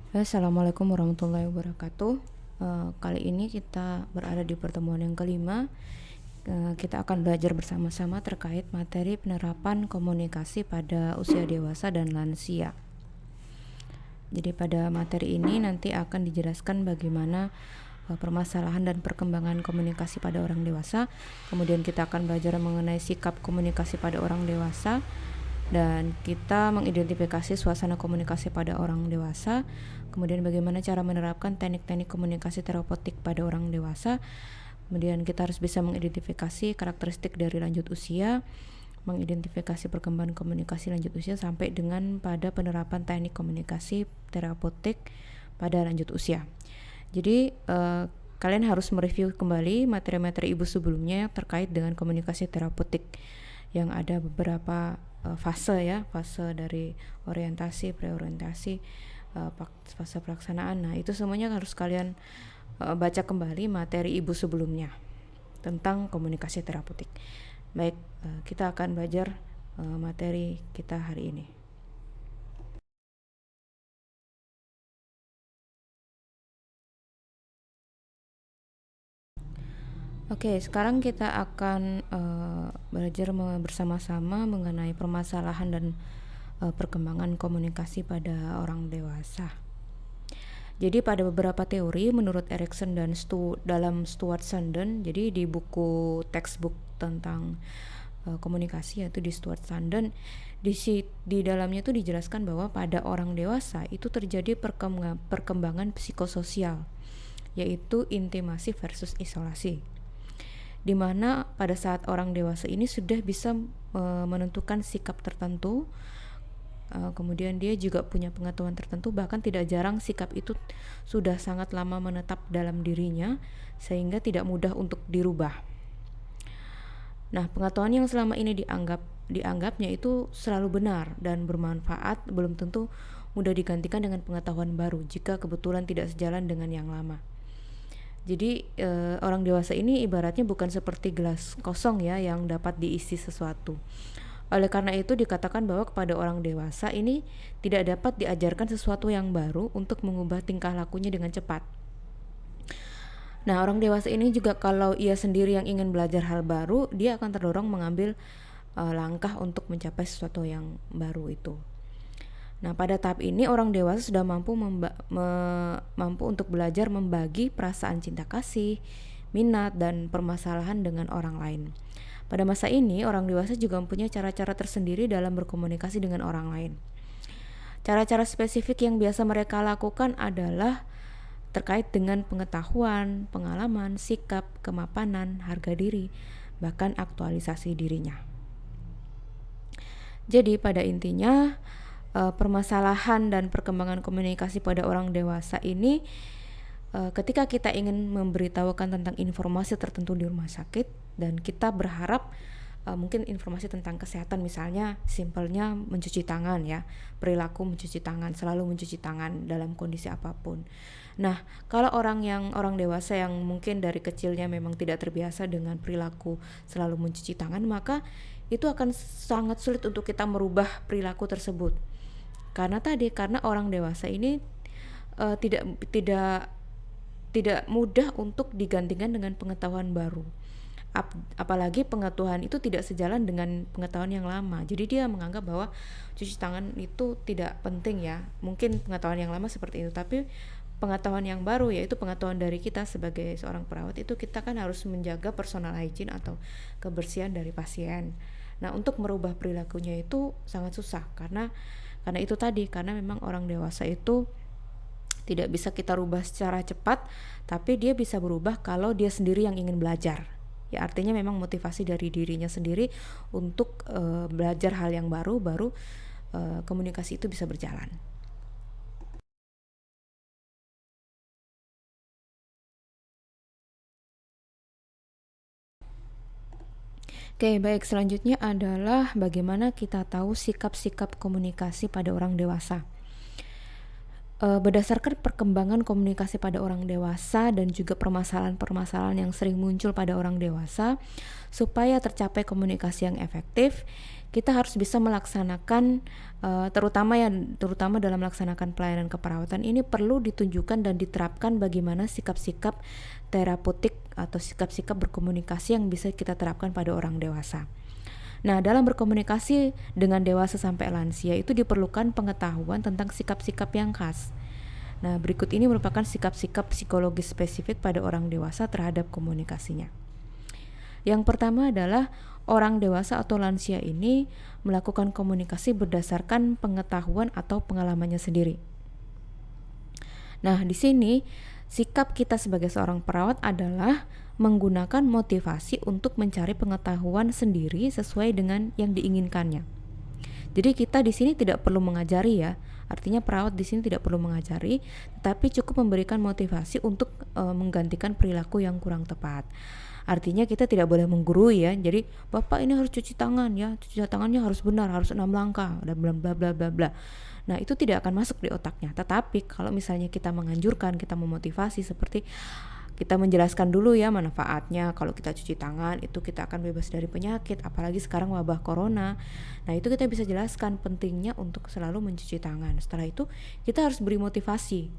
Assalamualaikum warahmatullahi wabarakatuh. Kali ini kita berada di pertemuan yang kelima. Kita akan belajar bersama-sama terkait materi penerapan komunikasi pada usia dewasa dan lansia. Jadi pada materi ini nanti akan dijelaskan bagaimana permasalahan dan perkembangan komunikasi pada orang dewasa. Kemudian kita akan belajar mengenai sikap komunikasi pada orang dewasa, dan kita mengidentifikasi suasana komunikasi pada orang dewasa, kemudian bagaimana cara menerapkan teknik-teknik komunikasi terapeutik pada orang dewasa, kemudian kita harus bisa mengidentifikasi karakteristik dari lanjut usia, mengidentifikasi perkembangan komunikasi lanjut usia sampai dengan pada penerapan teknik komunikasi terapeutik pada lanjut usia. Jadi kalian harus mereview kembali materi-materi ibu sebelumnya terkait dengan komunikasi terapeutik yang ada beberapa fase ya, fase dari orientasi, preorientasi, fase pelaksanaan. Nah, itu semuanya harus kalian baca kembali materi ibu sebelumnya tentang komunikasi terapeutik. Baik, kita akan belajar materi kita hari ini. Oke, sekarang kita akan belajar bersama-sama mengenai permasalahan dan perkembangan komunikasi pada orang dewasa. Jadi pada beberapa teori menurut Erikson dan dalam Stuart Sandon, jadi di buku textbook tentang komunikasi yaitu di Stuart Sandon, di dalamnya itu dijelaskan bahwa pada orang dewasa itu terjadi perkembangan psikososial, yaitu intimasi versus isolasi, di mana pada saat orang dewasa ini sudah bisa menentukan sikap tertentu, kemudian dia juga punya pengetahuan tertentu, bahkan tidak jarang sikap itu sudah sangat lama menetap dalam dirinya sehingga tidak mudah untuk dirubah. Nah, pengetahuan yang selama ini dianggapnya itu selalu benar dan bermanfaat belum tentu mudah digantikan dengan pengetahuan baru jika kebetulan tidak sejalan dengan yang lama. Jadi orang dewasa ini ibaratnya bukan seperti gelas kosong ya yang dapat diisi sesuatu. Oleh karena itu dikatakan bahwa kepada orang dewasa ini tidak dapat diajarkan sesuatu yang baru untuk mengubah tingkah lakunya dengan cepat. Nah, orang dewasa ini juga kalau ia sendiri yang ingin belajar hal baru, dia akan terdorong mengambil langkah untuk mencapai sesuatu yang baru itu. Nah, pada tahap ini orang dewasa sudah mampu untuk belajar membagi perasaan cinta kasih, minat, dan permasalahan dengan orang lain. Pada masa ini, orang dewasa juga mempunyai cara-cara tersendiri dalam berkomunikasi dengan orang lain. Cara-cara spesifik yang biasa mereka lakukan adalah terkait dengan pengetahuan, pengalaman, sikap, kemapanan, harga diri, bahkan aktualisasi dirinya. Jadi pada intinya permasalahan dan perkembangan komunikasi pada orang dewasa ini ketika kita ingin memberitahukan tentang informasi tertentu di rumah sakit dan kita berharap mungkin informasi tentang kesehatan, misalnya simpelnya mencuci tangan ya, perilaku mencuci tangan, selalu mencuci tangan dalam kondisi apapun. Nah, kalau orang dewasa yang mungkin dari kecilnya memang tidak terbiasa dengan perilaku selalu mencuci tangan, maka itu akan sangat sulit untuk kita merubah perilaku tersebut. Karena orang dewasa ini tidak tidak tidak mudah untuk digantikan dengan pengetahuan baru. Apalagi pengetahuan itu tidak sejalan dengan pengetahuan yang lama. Jadi dia menganggap bahwa cuci tangan itu tidak penting ya. Mungkin pengetahuan yang lama seperti itu, tapi pengetahuan yang baru yaitu pengetahuan dari kita sebagai seorang perawat itu kita kan harus menjaga personal hygiene atau kebersihan dari pasien. Nah, untuk merubah perilakunya itu sangat susah karena itu tadi, karena memang orang dewasa itu tidak bisa kita rubah secara cepat, tapi dia bisa berubah kalau dia sendiri yang ingin belajar. Ya, artinya memang motivasi dari dirinya sendiri untuk belajar hal yang baru komunikasi itu bisa berjalan. Oke, baik, selanjutnya adalah bagaimana kita tahu sikap-sikap komunikasi pada orang dewasa. Berdasarkan perkembangan komunikasi pada orang dewasa dan juga permasalahan-permasalahan yang sering muncul pada orang dewasa, supaya tercapai komunikasi yang efektif, kita harus bisa melaksanakan terutama dalam melaksanakan pelayanan keperawatan ini perlu ditunjukkan dan diterapkan bagaimana sikap-sikap terapeutik atau sikap-sikap berkomunikasi yang bisa kita terapkan pada orang dewasa. Nah, dalam berkomunikasi dengan dewasa sampai lansia itu diperlukan pengetahuan tentang sikap-sikap yang khas. Nah, berikut ini merupakan sikap-sikap psikologis spesifik pada orang dewasa terhadap komunikasinya. Yang pertama adalah orang dewasa atau lansia ini melakukan komunikasi berdasarkan pengetahuan atau pengalamannya sendiri. Nah, di sini sikap kita sebagai seorang perawat adalah menggunakan motivasi untuk mencari pengetahuan sendiri sesuai dengan yang diinginkannya. Jadi kita di sini tidak perlu mengajari ya. Artinya perawat di sini tidak perlu mengajari, tetapi cukup memberikan motivasi untuk menggantikan perilaku yang kurang tepat. Artinya kita tidak boleh menggurui ya. Jadi Bapak ini harus cuci tangan ya, cuci tangannya harus benar, harus 6 langkah dan bla bla bla bla bla. Nah, itu tidak akan masuk di otaknya. Tetapi kalau misalnya kita menganjurkan, kita memotivasi seperti kita menjelaskan dulu ya manfaatnya kalau kita cuci tangan itu kita akan bebas dari penyakit, apalagi sekarang wabah corona. Nah, itu kita bisa jelaskan pentingnya untuk selalu mencuci tangan. Setelah itu kita harus beri motivasi.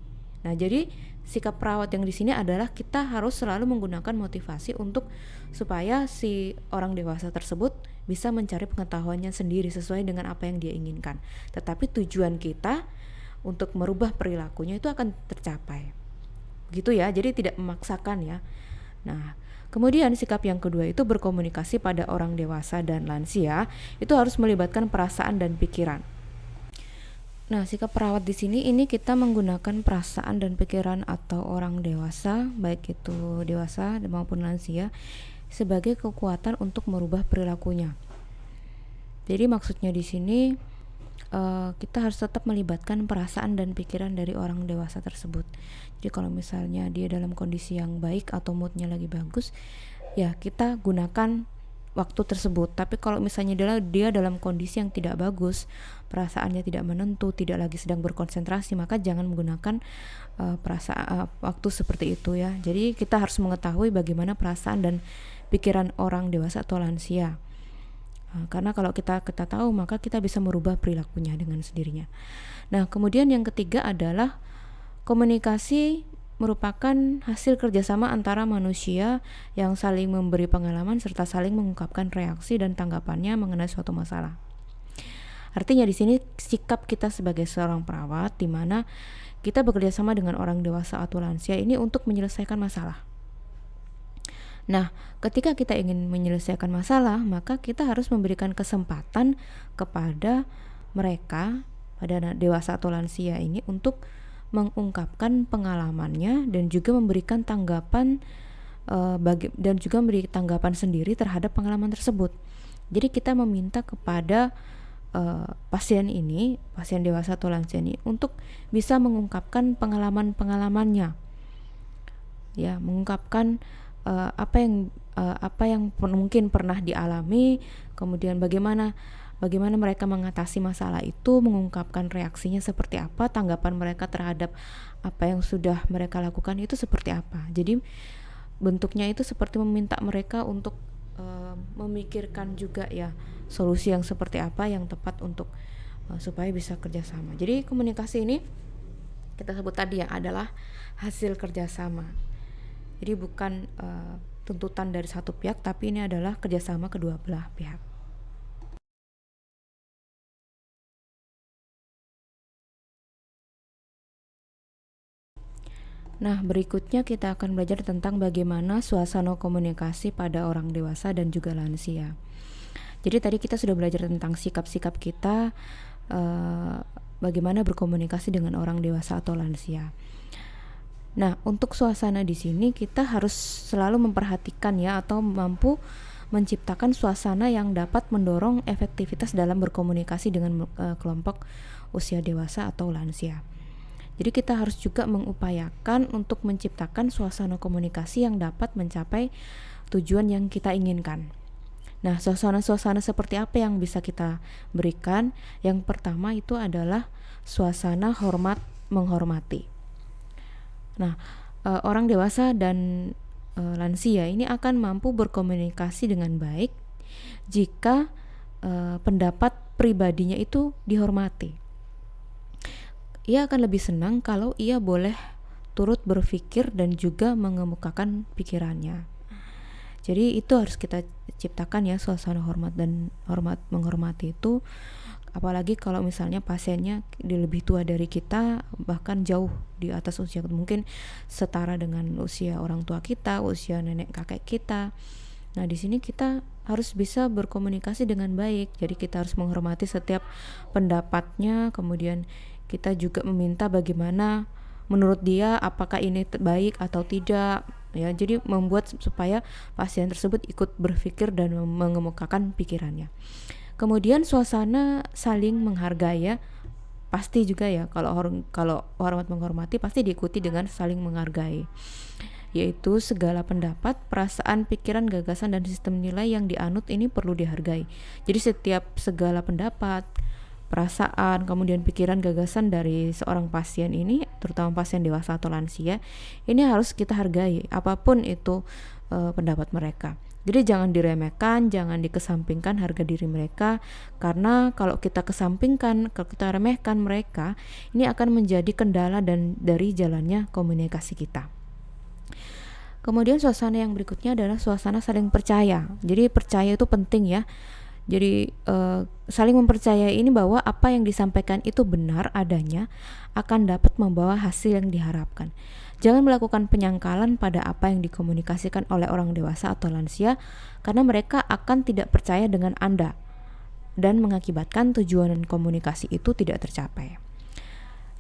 Nah, jadi sikap perawat yang di sini adalah kita harus selalu menggunakan motivasi untuk supaya si orang dewasa tersebut bisa mencari pengetahuannya sendiri sesuai dengan apa yang dia inginkan. Tetapi tujuan kita untuk merubah perilakunya itu akan tercapai. Gitu ya, jadi tidak memaksakan ya. Nah, kemudian sikap yang kedua itu berkomunikasi pada orang dewasa dan lansia itu harus melibatkan perasaan dan pikiran. Nah, sikap perawat di sini ini kita menggunakan perasaan dan pikiran atau orang dewasa, baik itu dewasa maupun lansia, sebagai kekuatan untuk merubah perilakunya. Jadi maksudnya di sini kita harus tetap melibatkan perasaan dan pikiran dari orang dewasa tersebut. Jadi kalau misalnya dia dalam kondisi yang baik atau moodnya lagi bagus, ya kita gunakan waktu tersebut. Tapi kalau misalnya dia dalam kondisi yang tidak bagus, perasaannya tidak menentu, tidak lagi sedang berkonsentrasi, maka jangan menggunakan waktu seperti itu ya. Jadi kita harus mengetahui bagaimana perasaan dan pikiran orang dewasa atau lansia. Karena kalau kita tahu, maka kita bisa merubah perilakunya dengan sendirinya. Nah, kemudian yang ketiga adalah komunikasi merupakan hasil kerjasama antara manusia yang saling memberi pengalaman serta saling mengungkapkan reaksi dan tanggapannya mengenai suatu masalah. Artinya di sini sikap kita sebagai seorang perawat di mana kita bekerja sama dengan orang dewasa atau lansia ini untuk menyelesaikan masalah. Nah, ketika kita ingin menyelesaikan masalah, maka kita harus memberikan kesempatan kepada mereka, pada dewasa atau lansia ini untuk mengungkapkan pengalamannya dan juga memberikan tanggapan dan juga memberi tanggapan sendiri terhadap pengalaman tersebut. Jadi kita meminta kepada pasien dewasa atau lansia ini untuk bisa mengungkapkan pengalaman-pengalamannya. Ya, mengungkapkan apa yang mungkin pernah dialami, kemudian bagaimana mereka mengatasi masalah itu, mengungkapkan reaksinya seperti apa, tanggapan mereka terhadap apa yang sudah mereka lakukan itu seperti apa. Jadi bentuknya itu seperti meminta mereka untuk memikirkan juga ya solusi yang seperti apa yang tepat untuk supaya bisa kerjasama. Jadi komunikasi ini kita sebut tadi ya adalah hasil kerjasama. Jadi bukan tuntutan dari satu pihak, tapi ini adalah kerjasama kedua belah pihak. Nah, berikutnya kita akan belajar tentang bagaimana suasana komunikasi pada orang dewasa dan juga lansia. Jadi tadi kita sudah belajar tentang sikap-sikap kita, bagaimana berkomunikasi dengan orang dewasa atau lansia. Nah, untuk suasana di sini kita harus selalu memperhatikan ya atau mampu menciptakan suasana yang dapat mendorong efektivitas dalam berkomunikasi dengan kelompok usia dewasa atau lansia. Jadi kita harus juga mengupayakan untuk menciptakan suasana komunikasi yang dapat mencapai tujuan yang kita inginkan. Nah, suasana-suasana seperti apa yang bisa kita berikan? Yang pertama itu adalah suasana hormat menghormati. Nah, orang dewasa dan lansia ini akan mampu berkomunikasi dengan baik jika pendapat pribadinya itu dihormati. Ia akan lebih senang kalau ia boleh turut berpikir dan juga mengemukakan pikirannya. Jadi itu harus kita ciptakan ya, suasana hormat dan menghormati itu, apalagi kalau misalnya pasiennya lebih tua dari kita, bahkan jauh di atas usia, mungkin setara dengan usia orang tua kita, usia nenek kakek kita. Nah, di sini kita harus bisa berkomunikasi dengan baik. Jadi kita harus menghormati setiap pendapatnya, kemudian kita juga meminta bagaimana menurut dia, apakah ini baik atau tidak ya. Jadi membuat supaya pasien tersebut ikut berpikir dan mengemukakan pikirannya. Kemudian suasana saling menghargai ya, pasti juga ya, kalau hormat menghormati pasti diikuti dengan saling menghargai, yaitu segala pendapat, perasaan, pikiran, gagasan, dan sistem nilai yang dianut ini perlu dihargai. Jadi setiap segala pendapat, perasaan, kemudian pikiran, gagasan dari seorang pasien ini, terutama pasien dewasa atau lansia, ini harus kita hargai apapun itu pendapat mereka. Jadi jangan diremehkan, jangan dikesampingkan harga diri mereka, karena kalau kita kesampingkan, kalau kita remehkan mereka, ini akan menjadi kendala dan dari jalannya komunikasi kita. Kemudian suasana yang berikutnya adalah suasana saling percaya. Jadi percaya itu penting ya. Jadi saling mempercayai ini bahwa apa yang disampaikan itu benar adanya, akan dapat membawa hasil yang diharapkan. Jangan melakukan penyangkalan pada apa yang dikomunikasikan oleh orang dewasa atau lansia, karena mereka akan tidak percaya dengan Anda dan mengakibatkan tujuan komunikasi itu tidak tercapai.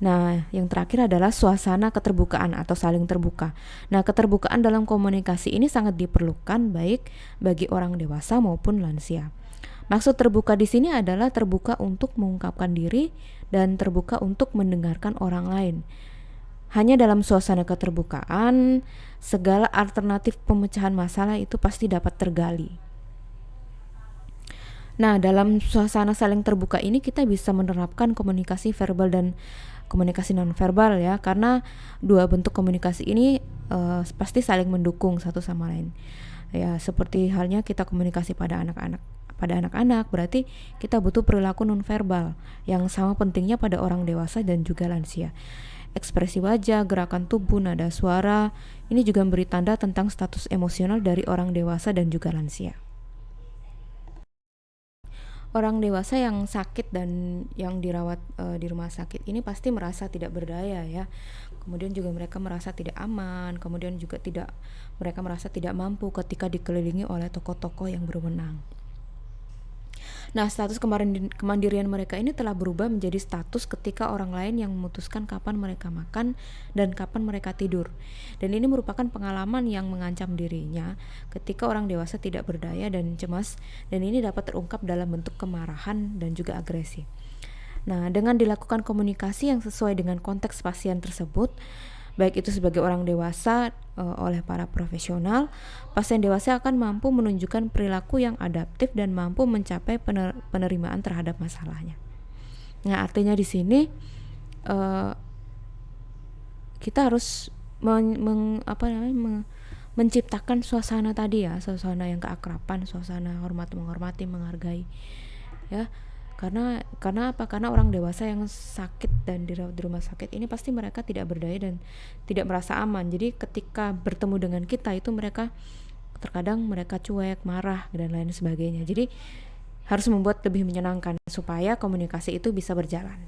Nah, yang terakhir adalah suasana keterbukaan atau saling terbuka. Nah, keterbukaan dalam komunikasi ini sangat diperlukan baik bagi orang dewasa maupun lansia. Maksud terbuka di sini adalah terbuka untuk mengungkapkan diri dan terbuka untuk mendengarkan orang lain. Hanya dalam suasana keterbukaan, segala alternatif pemecahan masalah itu pasti dapat tergali. Nah, dalam suasana saling terbuka ini kita bisa menerapkan komunikasi verbal dan komunikasi nonverbal ya, karena dua bentuk komunikasi ini pasti saling mendukung satu sama lain. Ya, seperti halnya kita komunikasi pada anak-anak. Pada anak-anak berarti kita butuh perilaku nonverbal yang sama pentingnya pada orang dewasa dan juga lansia. Ekspresi wajah, gerakan tubuh, nada suara, ini juga memberi tanda tentang status emosional dari orang dewasa dan juga lansia. Orang dewasa yang sakit dan yang dirawat di rumah sakit ini pasti merasa tidak berdaya ya. Kemudian juga mereka merasa tidak aman, kemudian juga mereka merasa tidak mampu ketika dikelilingi oleh tokoh-tokoh yang berwenang. Nah, status kemandirian mereka ini telah berubah menjadi status ketika orang lain yang memutuskan kapan mereka makan dan kapan mereka tidur. Dan ini merupakan pengalaman yang mengancam dirinya ketika orang dewasa tidak berdaya dan cemas, dan ini dapat terungkap dalam bentuk kemarahan dan juga agresi. Nah, dengan dilakukan komunikasi yang sesuai dengan konteks pasien tersebut, baik itu sebagai orang dewasa oleh para profesional, pasien dewasa akan mampu menunjukkan perilaku yang adaptif dan mampu mencapai penerimaan terhadap masalahnya. Nah, artinya di sini kita harus menciptakan suasana tadi ya, suasana yang keakraban, suasana hormat menghormati, menghargai ya. Karena apa? Karena orang dewasa yang sakit dan dirawat di rumah sakit ini pasti mereka tidak berdaya dan tidak merasa aman. Jadi ketika bertemu dengan kita itu terkadang mereka cuek, marah dan lain sebagainya. Jadi harus membuat lebih menyenangkan supaya komunikasi itu bisa berjalan.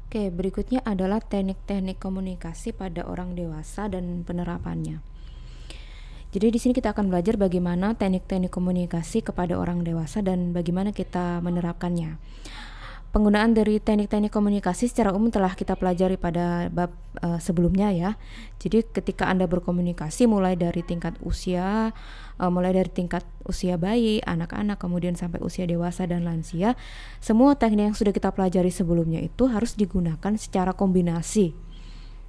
Oke, berikutnya adalah teknik-teknik komunikasi pada orang dewasa dan penerapannya. Jadi di sini kita akan belajar bagaimana teknik-teknik komunikasi kepada orang dewasa dan bagaimana kita menerapkannya. Penggunaan dari teknik-teknik komunikasi secara umum telah kita pelajari pada bab sebelumnya ya. Jadi ketika Anda berkomunikasi mulai dari tingkat usia bayi, anak-anak, kemudian sampai usia dewasa dan lansia, semua teknik yang sudah kita pelajari sebelumnya itu harus digunakan secara kombinasi.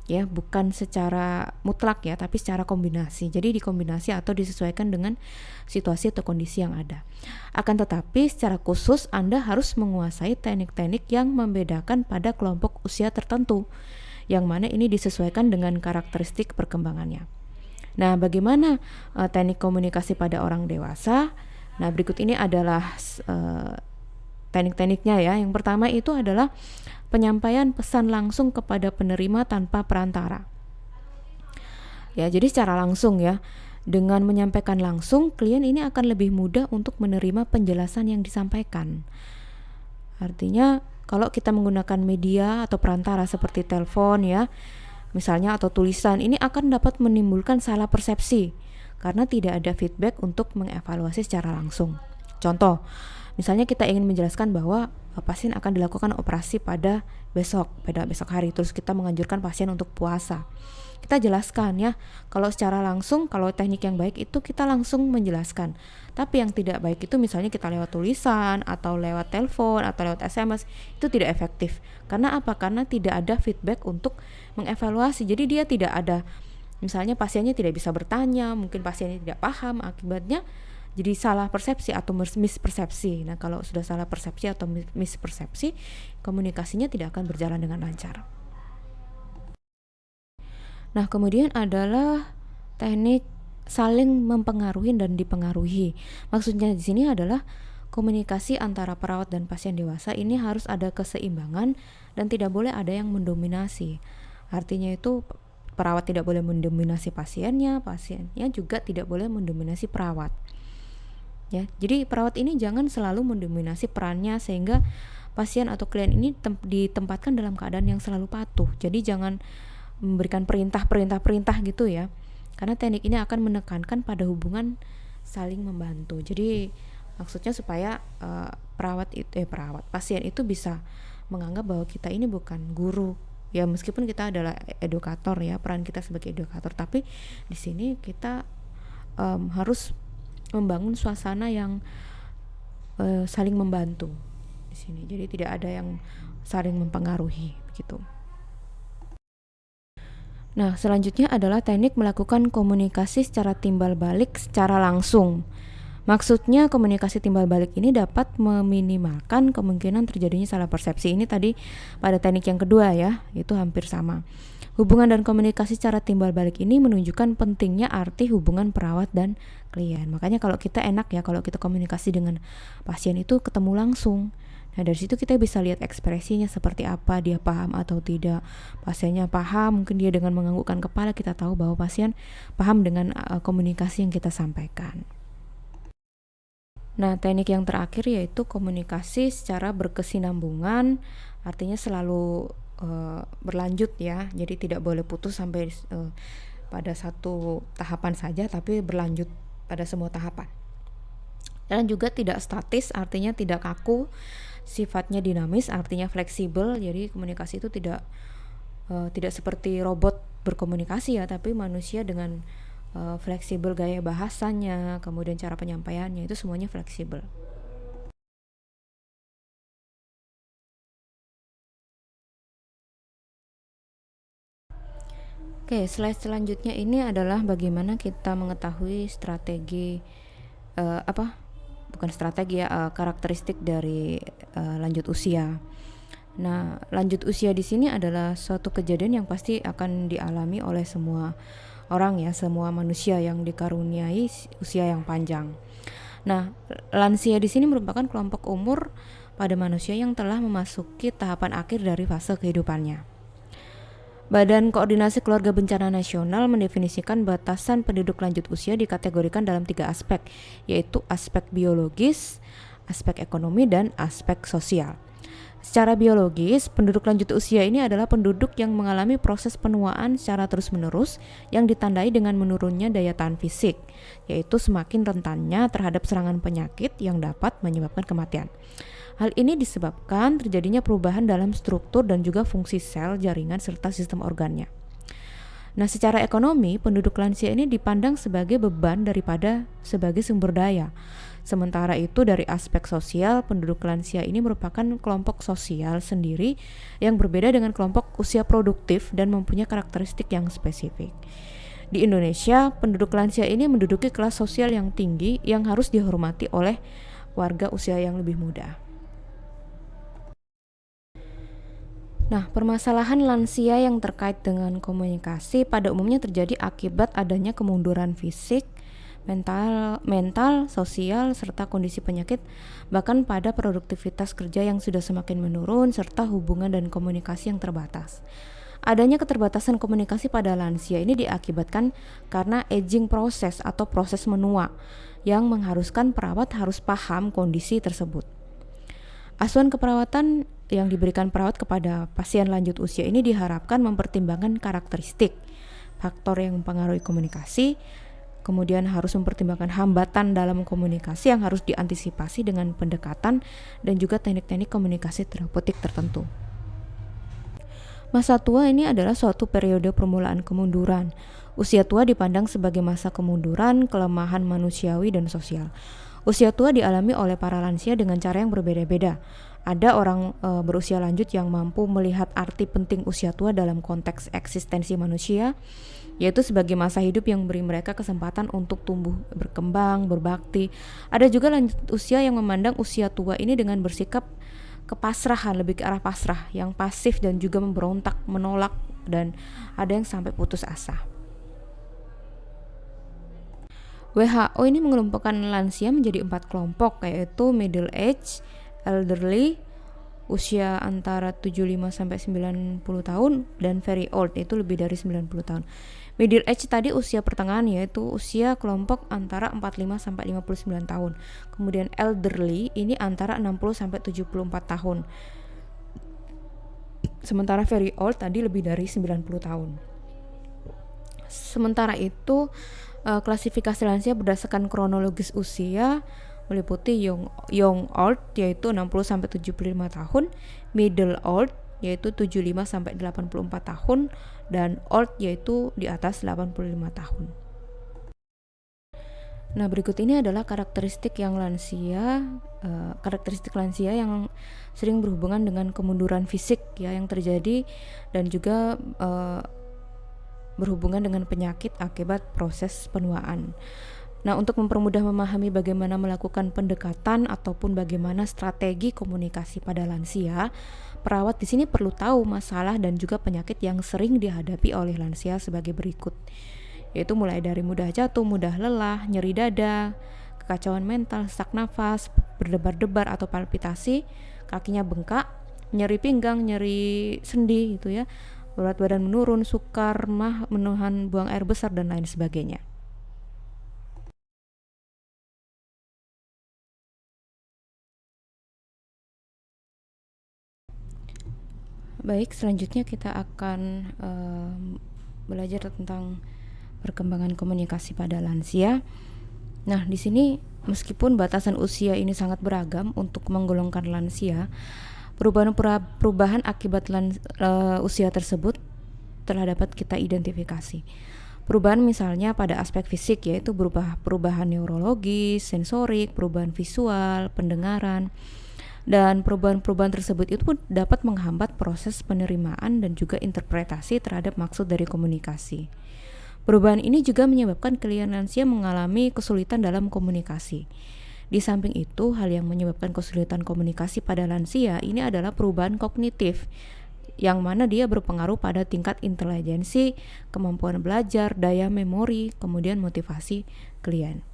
ya, bukan secara mutlak ya, tapi secara kombinasi. Jadi dikombinasi atau disesuaikan dengan situasi atau kondisi yang ada. Akan tetapi secara khusus Anda harus menguasai teknik-teknik yang membedakan pada kelompok usia tertentu, yang mana ini disesuaikan dengan karakteristik perkembangannya. Nah, bagaimana teknik komunikasi pada orang dewasa? Nah, berikut ini adalah teknik-tekniknya ya. Yang pertama itu adalah penyampaian pesan langsung kepada penerima tanpa perantara. Ya, jadi secara langsung ya. Dengan menyampaikan langsung, klien ini akan lebih mudah untuk menerima penjelasan yang disampaikan. Artinya, kalau kita menggunakan media atau perantara seperti telepon ya, misalnya atau tulisan, ini akan dapat menimbulkan salah persepsi karena tidak ada feedback untuk mengevaluasi secara langsung. Contoh, misalnya kita ingin menjelaskan bahwa pasien akan dilakukan operasi pada besok hari, terus kita menganjurkan pasien untuk puasa. Kita jelaskan ya, kalau secara langsung, kalau teknik yang baik itu kita langsung menjelaskan. Tapi yang tidak baik itu misalnya kita lewat tulisan atau lewat telepon atau lewat SMS, itu tidak efektif. Karena apa? Karena tidak ada feedback untuk mengevaluasi. Jadi dia tidak ada, misalnya pasiennya tidak bisa bertanya, mungkin pasiennya tidak paham, akibatnya jadi salah persepsi atau mispersepsi. Nah, kalau sudah salah persepsi atau mispersepsi, komunikasinya tidak akan berjalan dengan lancar. Nah, kemudian adalah teknik saling mempengaruhi dan dipengaruhi. Maksudnya di sini adalah komunikasi antara perawat dan pasien dewasa ini harus ada keseimbangan dan tidak boleh ada yang mendominasi. Artinya itu perawat tidak boleh mendominasi pasiennya juga tidak boleh mendominasi perawat. Ya, jadi perawat ini jangan selalu mendominasi perannya sehingga pasien atau klien ini ditempatkan dalam keadaan yang selalu patuh. Jadi jangan memberikan perintah gitu ya, karena teknik ini akan menekankan pada hubungan saling membantu. Jadi maksudnya supaya pasien itu bisa menganggap bahwa kita ini bukan guru ya, meskipun kita adalah edukator ya, peran kita sebagai edukator, tapi di sini kita harus membangun suasana yang saling membantu di sini. Jadi tidak ada yang saling mempengaruhi begitu. Nah, selanjutnya adalah teknik melakukan komunikasi secara timbal balik secara langsung. Maksudnya komunikasi timbal balik ini dapat meminimalkan kemungkinan terjadinya salah persepsi. Ini tadi pada teknik yang kedua ya, itu hampir sama. Hubungan dan komunikasi secara timbal balik ini menunjukkan pentingnya arti hubungan perawat dan klien. Makanya kalau kita enak ya, kalau kita komunikasi dengan pasien itu ketemu langsung. Nah, dari situ kita bisa lihat ekspresinya seperti apa, dia paham atau tidak. Pasiennya paham, mungkin dia dengan menganggukkan kepala, kita tahu bahwa pasien paham dengan komunikasi yang kita sampaikan. Nah, teknik yang terakhir yaitu komunikasi secara berkesinambungan, artinya selalu berlanjut ya. Jadi tidak boleh putus sampai pada satu tahapan saja, tapi berlanjut pada semua tahapan. Dan juga tidak statis, artinya tidak kaku, sifatnya dinamis, artinya fleksibel. Jadi komunikasi itu tidak seperti robot berkomunikasi ya, tapi manusia dengan fleksibel gaya bahasanya, kemudian cara penyampaiannya itu semuanya fleksibel. Oke, slide selanjutnya ini adalah bagaimana kita mengetahui strategi karakteristik dari lanjut usia. Nah, lanjut usia di sini adalah suatu kejadian yang pasti akan dialami oleh semua orang ya, semua manusia yang dikaruniai usia yang panjang. Nah, lansia di sini merupakan kelompok umur pada manusia yang telah memasuki tahapan akhir dari fase kehidupannya. Badan Koordinasi Keluarga Bencana Nasional mendefinisikan batasan penduduk lanjut usia dikategorikan dalam 3 aspek, yaitu aspek biologis, aspek ekonomi, dan aspek sosial. Secara biologis, penduduk lanjut usia ini adalah penduduk yang mengalami proses penuaan secara terus-menerus yang ditandai dengan menurunnya daya tahan fisik, yaitu semakin rentannya terhadap serangan penyakit yang dapat menyebabkan kematian. Hal ini disebabkan terjadinya perubahan dalam struktur dan juga fungsi sel, jaringan, serta sistem organnya. Nah, secara ekonomi, penduduk lansia ini dipandang sebagai beban daripada sebagai sumber daya. Sementara itu dari aspek sosial, penduduk lansia ini merupakan kelompok sosial sendiri yang berbeda dengan kelompok usia produktif dan mempunyai karakteristik yang spesifik. Di Indonesia, penduduk lansia ini menduduki kelas sosial yang tinggi yang harus dihormati oleh warga usia yang lebih muda. Nah, permasalahan lansia yang terkait dengan komunikasi pada umumnya terjadi akibat adanya kemunduran fisik, mental, sosial, serta kondisi penyakit, bahkan pada produktivitas kerja yang sudah semakin menurun, serta hubungan dan komunikasi yang terbatas. Adanya keterbatasan komunikasi pada lansia ini diakibatkan karena aging proses atau proses menua yang mengharuskan perawat harus paham kondisi tersebut. Asuhan keperawatan yang diberikan perawat kepada pasien lanjut usia ini diharapkan mempertimbangkan karakteristik, faktor yang mempengaruhi komunikasi, kemudian harus mempertimbangkan hambatan dalam komunikasi yang harus diantisipasi dengan pendekatan dan juga teknik-teknik komunikasi terapeutik tertentu. Masa tua ini adalah suatu periode permulaan kemunduran. Usia tua dipandang sebagai masa kemunduran, kelemahan manusiawi dan sosial. Usia tua dialami oleh para lansia dengan cara yang berbeda-beda. Ada orang berusia lanjut yang mampu melihat arti penting usia tua dalam konteks eksistensi manusia, yaitu sebagai masa hidup yang beri mereka kesempatan untuk tumbuh, berkembang, berbakti. Ada juga lanjut usia yang memandang usia tua ini dengan bersikap kepasrahan, lebih ke arah pasrah, yang pasif dan juga memberontak, menolak, dan ada yang sampai putus asa. WHO ini mengelompokkan lansia menjadi 4 kelompok, yaitu middle age, elderly, usia antara 75 sampai 90 tahun, dan very old, itu lebih dari 90 tahun. Middle age tadi usia pertengahan, yaitu usia kelompok antara 45 sampai 59 tahun. Kemudian elderly ini antara 60 sampai 74 tahun. Sementara very old tadi lebih dari 90 tahun. Sementara itu klasifikasi lansia berdasarkan kronologis usia meliputi young old yaitu 60 sampai 75 tahun, middle old yaitu 75 sampai 84 tahun, dan old yaitu di atas 85 tahun. Nah, berikut ini adalah karakteristik lansia yang sering berhubungan dengan kemunduran fisik ya yang terjadi, dan juga berhubungan dengan penyakit akibat proses penuaan. Nah, untuk mempermudah memahami bagaimana melakukan pendekatan ataupun bagaimana strategi komunikasi pada lansia, perawat di sini perlu tahu masalah dan juga penyakit yang sering dihadapi oleh lansia sebagai berikut, yaitu mulai dari mudah jatuh, mudah lelah, nyeri dada, kekacauan mental, sesak nafas, berdebar-debar atau palpitasi, kakinya bengkak, nyeri pinggang, nyeri sendi gitu ya, berat badan menurun, sukar, menahan buang air besar, dan lain sebagainya. Baik, selanjutnya kita akan belajar tentang perkembangan komunikasi pada lansia. Nah, di sini meskipun batasan usia ini sangat beragam untuk menggolongkan lansia, perubahan akibat usia tersebut telah dapat kita identifikasi. Perubahan misalnya pada aspek fisik, yaitu berupa perubahan neurologis, sensorik, perubahan visual, pendengaran, dan perubahan-perubahan tersebut itu pun dapat menghambat proses penerimaan dan juga interpretasi terhadap maksud dari komunikasi. Perubahan ini juga menyebabkan klien lansia mengalami kesulitan dalam komunikasi. Di samping itu, hal yang menyebabkan kesulitan komunikasi pada lansia ini adalah perubahan kognitif, yang mana dia berpengaruh pada tingkat intelijensi, kemampuan belajar, daya memori, kemudian motivasi klien.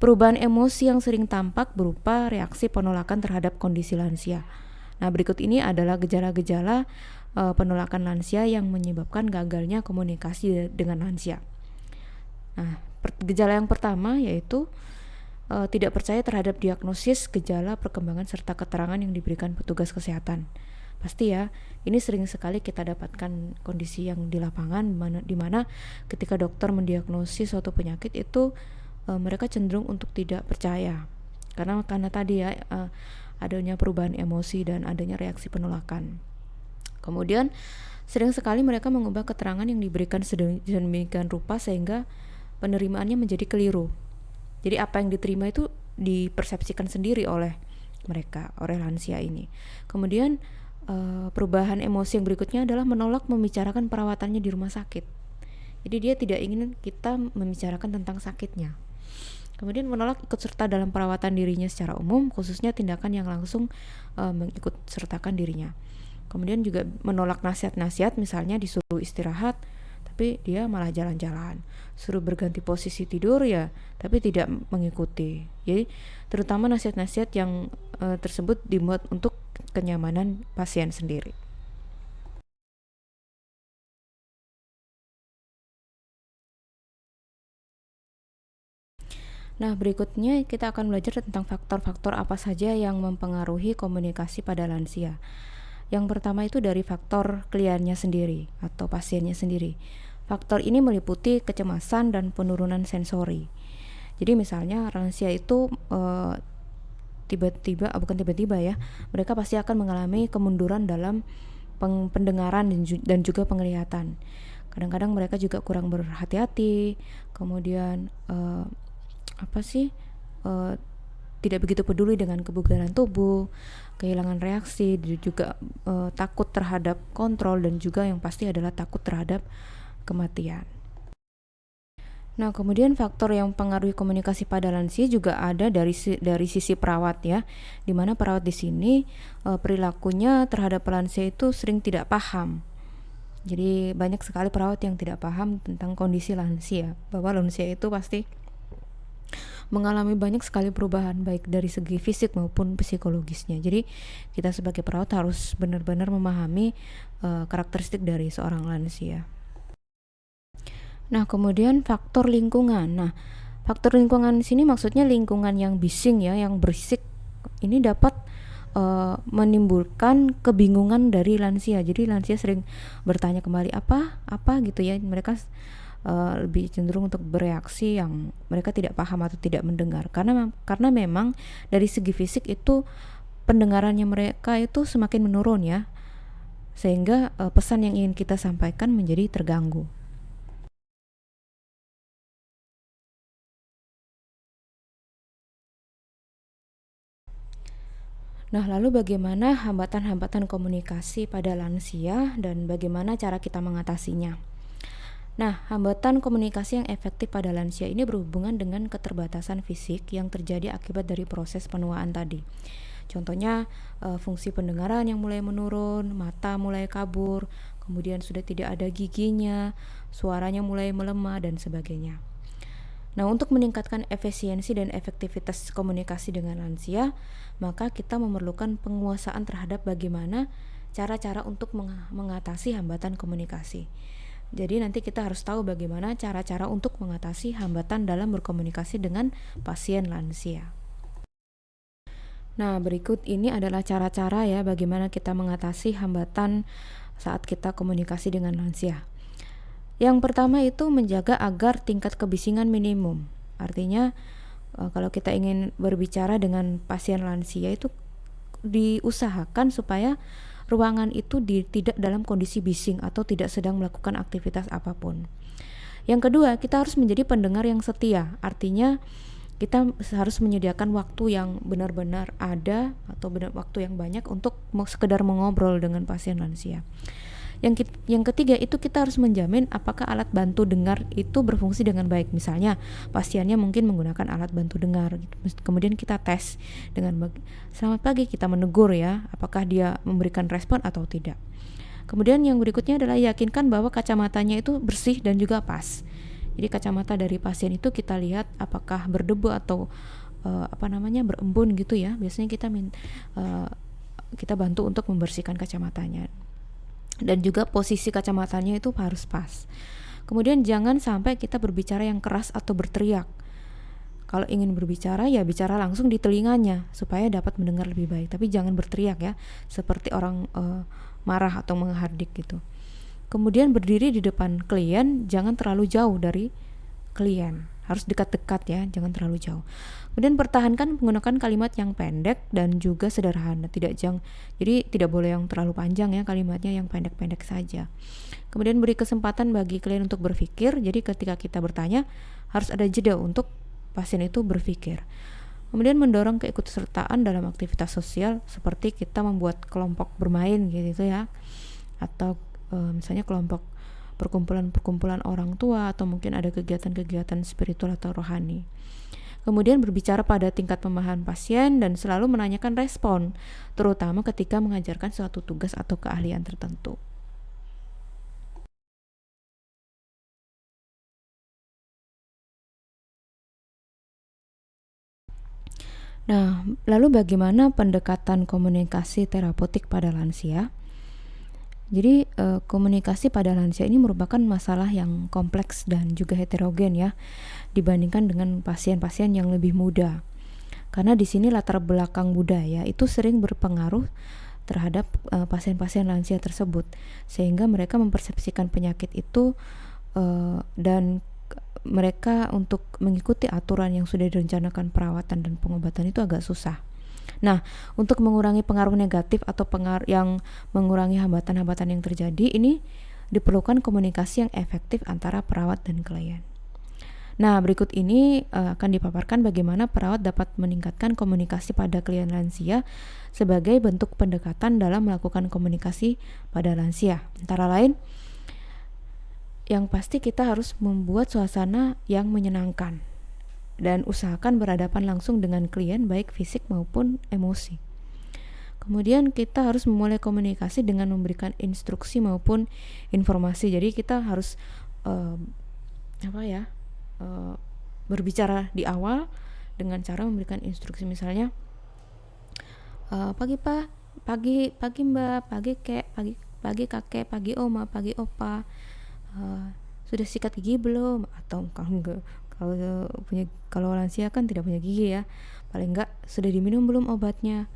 Perubahan emosi yang sering tampak berupa reaksi penolakan terhadap kondisi lansia. Nah, berikut ini adalah gejala-gejala penolakan lansia yang menyebabkan gagalnya komunikasi dengan lansia. Nah, gejala yang pertama yaitu tidak percaya terhadap diagnosis, gejala, perkembangan, serta keterangan yang diberikan petugas kesehatan. Pasti ya, ini sering sekali kita dapatkan kondisi yang di lapangan, di mana ketika dokter mendiagnosis suatu penyakit itu mereka cenderung untuk tidak percaya karena tadi ya adanya perubahan emosi dan adanya reaksi penolakan. Kemudian sering sekali mereka mengubah keterangan yang diberikan sedemikian rupa sehingga penerimaannya menjadi keliru. Jadi apa yang diterima itu dipersepsikan sendiri oleh mereka, oleh lansia ini. Kemudian perubahan emosi yang berikutnya adalah menolak membicarakan perawatannya di rumah sakit. Jadi dia tidak ingin kita membicarakan tentang sakitnya. Kemudian menolak ikut serta dalam perawatan dirinya secara umum, khususnya tindakan yang langsung mengikut sertakan dirinya. Kemudian juga menolak nasihat-nasihat, misalnya disuruh istirahat tapi dia malah jalan-jalan, suruh berganti posisi tidur ya tapi tidak mengikuti. Jadi terutama nasihat-nasihat yang tersebut dibuat untuk kenyamanan pasien sendiri. Nah, berikutnya kita akan belajar tentang faktor-faktor apa saja yang mempengaruhi komunikasi pada lansia. Yang pertama itu dari faktor kliennya sendiri atau pasiennya sendiri. Faktor ini meliputi kecemasan dan penurunan sensori. Jadi misalnya lansia itu bukan tiba-tiba ya, mereka pasti akan mengalami kemunduran dalam pendengaran dan juga penglihatan. Kadang-kadang mereka juga kurang berhati-hati, kemudian tidak begitu peduli dengan kebugaran tubuh, kehilangan reaksi, juga takut terhadap kontrol, dan juga yang pasti adalah takut terhadap kematian. Nah, kemudian faktor yang mempengaruhi komunikasi pada lansia juga ada dari sisi perawat ya, dimana perawat di sini perilakunya terhadap lansia itu sering tidak paham. Jadi banyak sekali perawat yang tidak paham tentang kondisi lansia, bahwa lansia itu pasti mengalami banyak sekali perubahan baik dari segi fisik maupun psikologisnya. Jadi kita sebagai perawat harus benar-benar memahami karakteristik dari seorang lansia. Nah, kemudian faktor lingkungan. Nah, faktor lingkungan di sini maksudnya lingkungan yang bising ya, yang berisik. Ini dapat menimbulkan kebingungan dari lansia. Jadi lansia sering bertanya kembali apa gitu ya. Mereka lebih cenderung untuk bereaksi yang mereka tidak paham atau tidak mendengar. Karena memang dari segi fisik itu pendengarannya mereka itu semakin menurun ya. Sehingga pesan yang ingin kita sampaikan menjadi terganggu. Nah, lalu bagaimana hambatan-hambatan komunikasi pada lansia dan bagaimana cara kita mengatasinya? Nah, hambatan komunikasi yang efektif pada lansia ini berhubungan dengan keterbatasan fisik yang terjadi akibat dari proses penuaan tadi. Contohnya, fungsi pendengaran yang mulai menurun, mata mulai kabur, kemudian sudah tidak ada giginya, suaranya mulai melemah, dan sebagainya. Nah, untuk meningkatkan efisiensi dan efektivitas komunikasi dengan lansia, maka kita memerlukan penguasaan terhadap bagaimana cara-cara untuk mengatasi hambatan komunikasi. Jadi nanti kita harus tahu bagaimana cara-cara untuk mengatasi hambatan dalam berkomunikasi dengan pasien lansia. Nah, berikut ini adalah cara-cara ya bagaimana kita mengatasi hambatan saat kita komunikasi dengan lansia. Yang pertama itu menjaga agar tingkat kebisingan minimum. Artinya kalau kita ingin berbicara dengan pasien lansia itu diusahakan supaya ruangan itu tidak dalam kondisi bising atau tidak sedang melakukan aktivitas apapun. Yang kedua, kita harus menjadi pendengar yang setia. Artinya kita harus menyediakan waktu yang benar-benar ada atau waktu yang banyak untuk sekedar mengobrol dengan pasien lansia. Yang ketiga itu kita harus menjamin apakah alat bantu dengar itu berfungsi dengan baik. Misalnya pasiennya mungkin menggunakan alat bantu dengar, kemudian kita tes dengan selamat pagi, kita menegur ya, apakah dia memberikan respon atau tidak. Kemudian yang berikutnya adalah yakinkan bahwa kacamatanya itu bersih dan juga pas. Jadi kacamata dari pasien itu kita lihat apakah berdebu atau berembun gitu ya. Biasanya kita bantu untuk membersihkan kacamatanya. Dan juga posisi kacamatanya itu harus pas. Kemudian jangan sampai kita berbicara yang keras atau berteriak. Kalau ingin berbicara ya bicara langsung di telinganya supaya dapat mendengar lebih baik. Tapi jangan berteriak ya, seperti orang marah atau menghardik gitu. Kemudian berdiri di depan klien, jangan terlalu jauh dari klien. harus dekat-dekat ya, jangan terlalu jauh. Kemudian pertahankan menggunakan kalimat yang pendek dan juga sederhana, jadi tidak boleh yang terlalu panjang ya kalimatnya, yang pendek-pendek saja. Kemudian beri kesempatan bagi klien untuk berpikir, jadi ketika kita bertanya harus ada jeda untuk pasien itu berpikir. Kemudian mendorong keikutsertaan dalam aktivitas sosial seperti kita membuat kelompok bermain gitu ya, atau misalnya kelompok perkumpulan orang tua, atau mungkin ada kegiatan-kegiatan spiritual atau rohani. Kemudian berbicara pada tingkat pemahaman pasien dan selalu menanyakan respon, terutama ketika mengajarkan suatu tugas atau keahlian tertentu. Nah, lalu bagaimana pendekatan komunikasi terapeutik pada lansia? Jadi komunikasi pada lansia ini merupakan masalah yang kompleks dan juga heterogen ya, dibandingkan dengan pasien-pasien yang lebih muda. Karena di sini latar belakang budaya itu sering berpengaruh terhadap pasien-pasien lansia tersebut, sehingga mereka mempersepsikan penyakit itu dan mereka untuk mengikuti aturan yang sudah direncanakan perawatan dan pengobatan itu agak susah. Nah, untuk mengurangi pengaruh negatif atau pengaruh yang mengurangi hambatan-hambatan yang terjadi, ini diperlukan komunikasi yang efektif antara perawat dan klien. Nah, berikut ini akan dipaparkan bagaimana perawat dapat meningkatkan komunikasi pada klien lansia sebagai bentuk pendekatan dalam melakukan komunikasi pada lansia. Antara lain, yang pasti kita harus membuat suasana yang menyenangkan dan usahakan berhadapan langsung dengan klien baik fisik maupun emosi. Kemudian kita harus memulai komunikasi dengan memberikan instruksi maupun informasi. Jadi kita harus berbicara di awal dengan cara memberikan instruksi, misalnya pagi pak, pagi mbak, pagi kek, pagi kakek, pagi oma, pagi opa, sudah sikat gigi belum? Atau kalau lansia kan tidak punya gigi ya, paling enggak sudah diminum belum obatnya?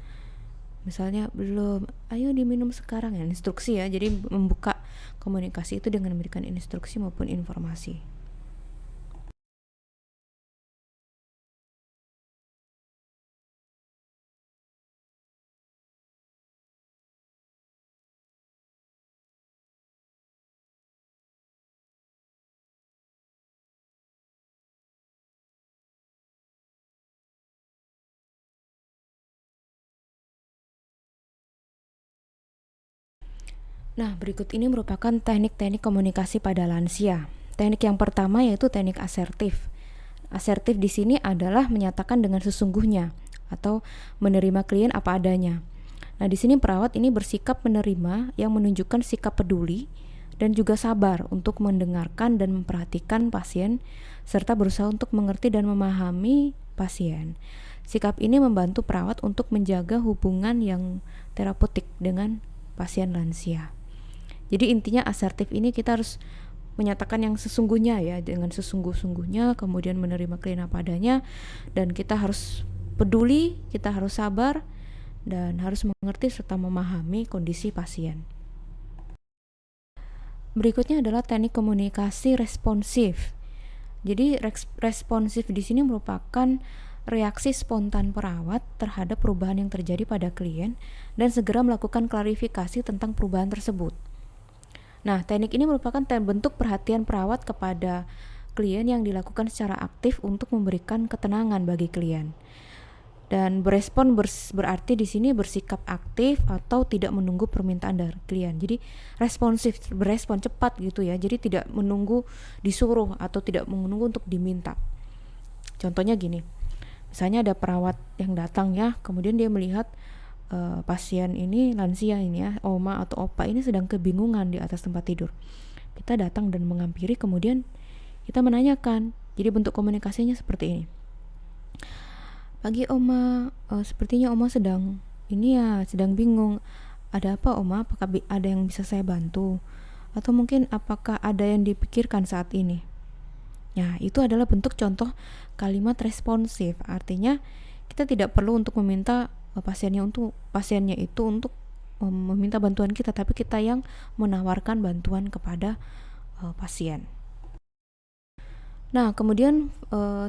Misalnya belum, ayo diminum sekarang ya, instruksi ya. Jadi membuka komunikasi itu dengan memberikan instruksi maupun informasi. Nah, berikut ini merupakan teknik-teknik komunikasi pada lansia. Teknik yang pertama yaitu teknik asertif. Asertif di sini adalah menyatakan dengan sesungguhnya atau menerima klien apa adanya. Nah, di sini perawat ini bersikap menerima yang menunjukkan sikap peduli dan juga sabar untuk mendengarkan dan memperhatikan pasien serta berusaha untuk mengerti dan memahami pasien. Sikap ini membantu perawat untuk menjaga hubungan yang terapeutik dengan pasien lansia. Jadi intinya asertif ini kita harus menyatakan yang sesungguhnya ya, dengan sesungguh-sungguhnya, kemudian menerima klien apa adanya, dan kita harus peduli, kita harus sabar, dan harus mengerti serta memahami kondisi pasien. Berikutnya adalah teknik komunikasi responsif. Jadi responsif di sini merupakan reaksi spontan perawat terhadap perubahan yang terjadi pada klien dan segera melakukan klarifikasi tentang perubahan tersebut. Nah, teknik ini merupakan bentuk perhatian perawat kepada klien yang dilakukan secara aktif untuk memberikan ketenangan bagi klien. Dan berespon berarti di sini bersikap aktif atau tidak menunggu permintaan dari klien. Jadi responsif, berespon cepat gitu ya. Jadi tidak menunggu disuruh atau tidak menunggu untuk diminta. Contohnya gini, misalnya ada perawat yang datang ya, kemudian dia melihat pasien ini, lansia ini ya, oma atau opa ini sedang kebingungan di atas tempat tidur. Kita datang dan menghampiri, kemudian kita menanyakan. Jadi bentuk komunikasinya seperti ini. Pagi oma, sepertinya oma sedang bingung. Ada apa oma? Apakah ada yang bisa saya bantu? Atau mungkin apakah ada yang dipikirkan saat ini? Nah, itu adalah bentuk contoh kalimat responsif. Artinya kita tidak perlu untuk meminta pasiennya itu untuk meminta bantuan kita, tapi kita yang menawarkan bantuan kepada pasien. Nah, kemudian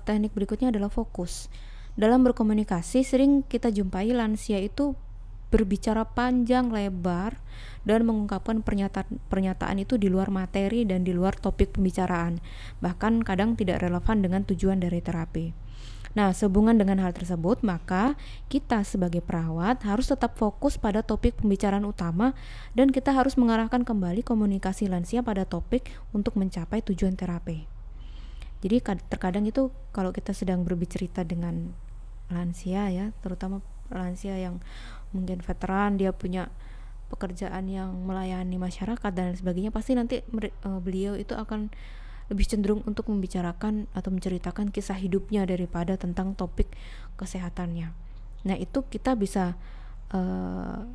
teknik berikutnya adalah fokus. Dalam berkomunikasi sering kita jumpai lansia itu berbicara panjang lebar dan mengungkapkan pernyataan itu di luar materi dan di luar topik pembicaraan, bahkan kadang tidak relevan dengan tujuan dari terapi. Nah, sehubungan dengan hal tersebut, maka kita sebagai perawat harus tetap fokus pada topik pembicaraan utama dan kita harus mengarahkan kembali komunikasi lansia pada topik untuk mencapai tujuan terapi. Jadi terkadang itu kalau kita sedang berbicara dengan lansia ya, terutama lansia yang mungkin veteran, dia punya pekerjaan yang melayani masyarakat dan sebagainya, pasti nanti beliau itu akan lebih cenderung untuk membicarakan atau menceritakan kisah hidupnya daripada tentang topik kesehatannya. Nah, itu kita bisa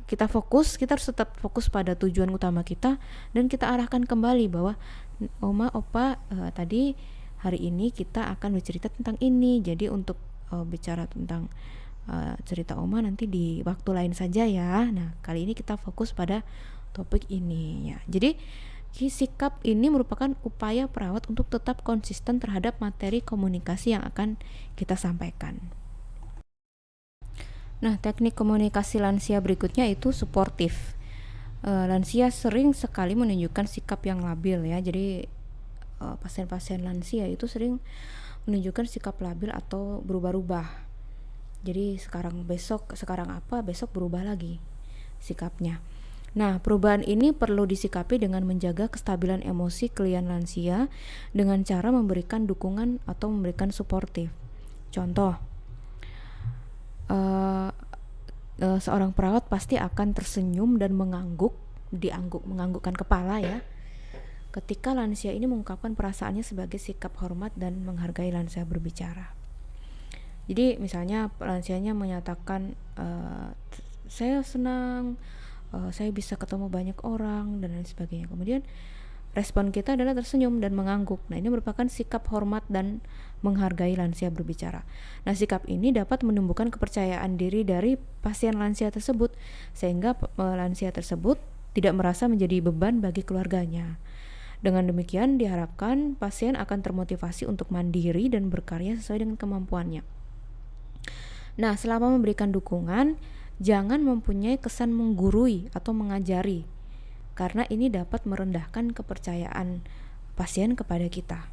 kita harus tetap fokus pada tujuan utama kita dan kita arahkan kembali bahwa Oma, Opa, tadi hari ini kita akan bercerita tentang ini. Jadi untuk bicara tentang cerita Oma nanti di waktu lain saja ya. Nah, kali ini kita fokus pada topik ini ya. Jadi sikap ini merupakan upaya perawat untuk tetap konsisten terhadap materi komunikasi yang akan kita sampaikan. Nah, teknik komunikasi lansia berikutnya itu suportif. Lansia sering sekali menunjukkan sikap yang labil ya. Jadi pasien-pasien lansia itu sering menunjukkan sikap labil atau berubah-ubah. Jadi sekarang apa, besok berubah lagi sikapnya. Nah, perubahan ini perlu disikapi dengan menjaga kestabilan emosi klien lansia dengan cara memberikan dukungan atau memberikan suportif. Contoh, seorang perawat pasti akan tersenyum dan menganggukkan kepala ya, ketika lansia ini mengungkapkan perasaannya sebagai sikap hormat dan menghargai lansia berbicara. Jadi misalnya lansianya menyatakan, saya senang, saya bisa ketemu banyak orang dan lain sebagainya. Kemudian respon kita adalah tersenyum dan mengangguk. Nah, ini merupakan sikap hormat dan menghargai lansia berbicara. Nah, sikap ini dapat menumbuhkan kepercayaan diri dari pasien lansia tersebut, sehingga lansia tersebut tidak merasa menjadi beban bagi keluarganya. Dengan demikian, diharapkan pasien akan termotivasi untuk mandiri dan berkarya sesuai dengan kemampuannya. Nah, selama memberikan dukungan, jangan mempunyai kesan menggurui atau mengajari, karena ini dapat merendahkan kepercayaan pasien kepada kita.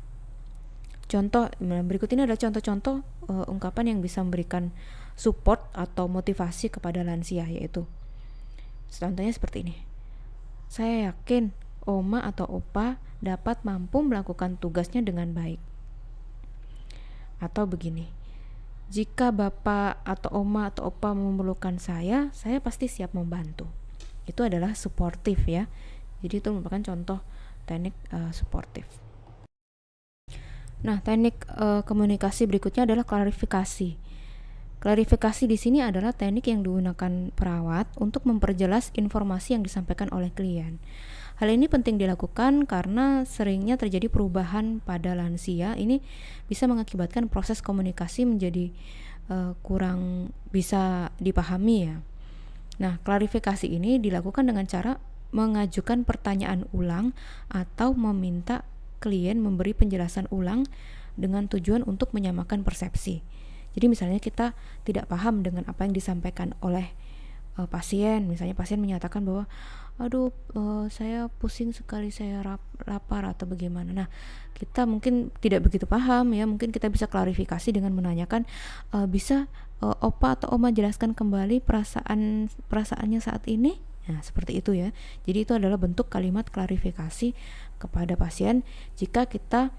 Contoh berikut ini adalah contoh-contoh ungkapan yang bisa memberikan support atau motivasi kepada lansia, yaitu contohnya seperti ini. Saya yakin Oma atau Opa dapat mampu melakukan tugasnya dengan baik. Atau begini, jika Bapak atau Oma atau Opa memerlukan saya pasti siap membantu. Itu adalah suportif ya. Jadi itu merupakan contoh teknik suportif. Nah, teknik komunikasi berikutnya adalah klarifikasi. Klarifikasi di sini adalah teknik yang digunakan perawat untuk memperjelas informasi yang disampaikan oleh klien. Hal ini penting dilakukan karena seringnya terjadi perubahan pada lansia. Ini bisa mengakibatkan proses komunikasi menjadi kurang bisa dipahami ya. Nah, klarifikasi ini dilakukan dengan cara mengajukan pertanyaan ulang atau meminta klien memberi penjelasan ulang dengan tujuan untuk menyamakan persepsi. Jadi misalnya kita tidak paham dengan apa yang disampaikan oleh pasien. Misalnya pasien menyatakan bahwa saya pusing sekali, saya lapar atau bagaimana. Nah, kita mungkin tidak begitu paham ya, mungkin kita bisa klarifikasi dengan menanyakan, bisa Opa atau Oma jelaskan kembali perasaannya saat ini. Nah, seperti itu ya. Jadi itu adalah bentuk kalimat klarifikasi kepada pasien jika kita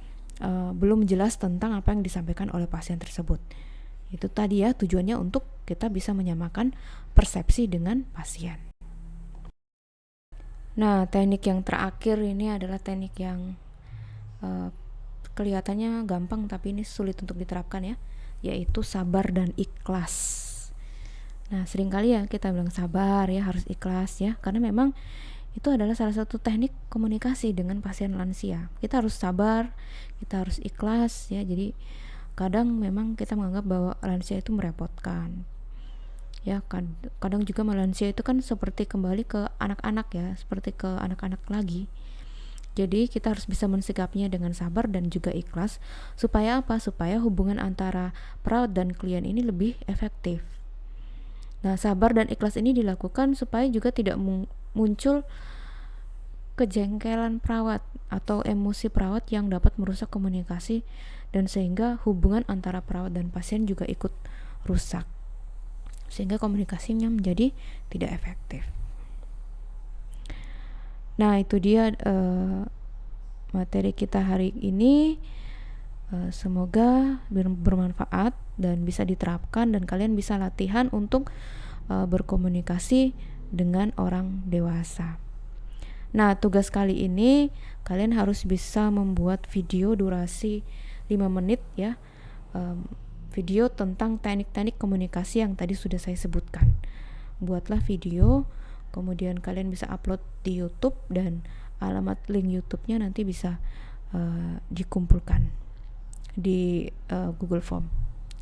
belum jelas tentang apa yang disampaikan oleh pasien tersebut. Itu tadi ya, tujuannya untuk kita bisa menyamakan persepsi dengan pasien. Nah, teknik yang terakhir ini adalah teknik yang kelihatannya gampang tapi ini sulit untuk diterapkan ya, yaitu sabar dan ikhlas. Nah, seringkali ya kita bilang sabar ya, harus ikhlas ya, karena memang itu adalah salah satu teknik komunikasi dengan pasien lansia. Kita harus sabar, kita harus ikhlas ya. Jadi kadang memang kita menganggap bahwa lansia itu merepotkan. Ya kan, kadang juga lansia itu kan seperti kembali ke anak-anak ya, seperti ke anak-anak lagi. Jadi kita harus bisa mensikapinya dengan sabar dan juga ikhlas. Supaya apa? Supaya hubungan antara perawat dan klien ini lebih efektif. Nah, sabar dan ikhlas ini dilakukan supaya juga tidak muncul kejengkelan perawat atau emosi perawat yang dapat merusak komunikasi, dan sehingga hubungan antara perawat dan pasien juga ikut rusak, sehingga komunikasinya menjadi tidak efektif. Nah, itu dia materi kita hari ini. Semoga bermanfaat dan bisa diterapkan, dan kalian bisa latihan untuk berkomunikasi dengan orang dewasa. Nah, tugas kali ini kalian harus bisa membuat video durasi 5 menit ya, video tentang teknik-teknik komunikasi yang tadi sudah saya sebutkan. Buatlah video, kemudian kalian bisa upload di YouTube, dan alamat link YouTube-nya nanti bisa dikumpulkan di Google Form.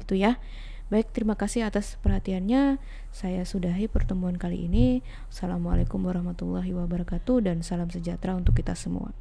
Itu ya. Baik, terima kasih atas perhatiannya. Saya sudahi pertemuan kali ini. Assalamualaikum warahmatullahi wabarakatuh, dan salam sejahtera untuk kita semua.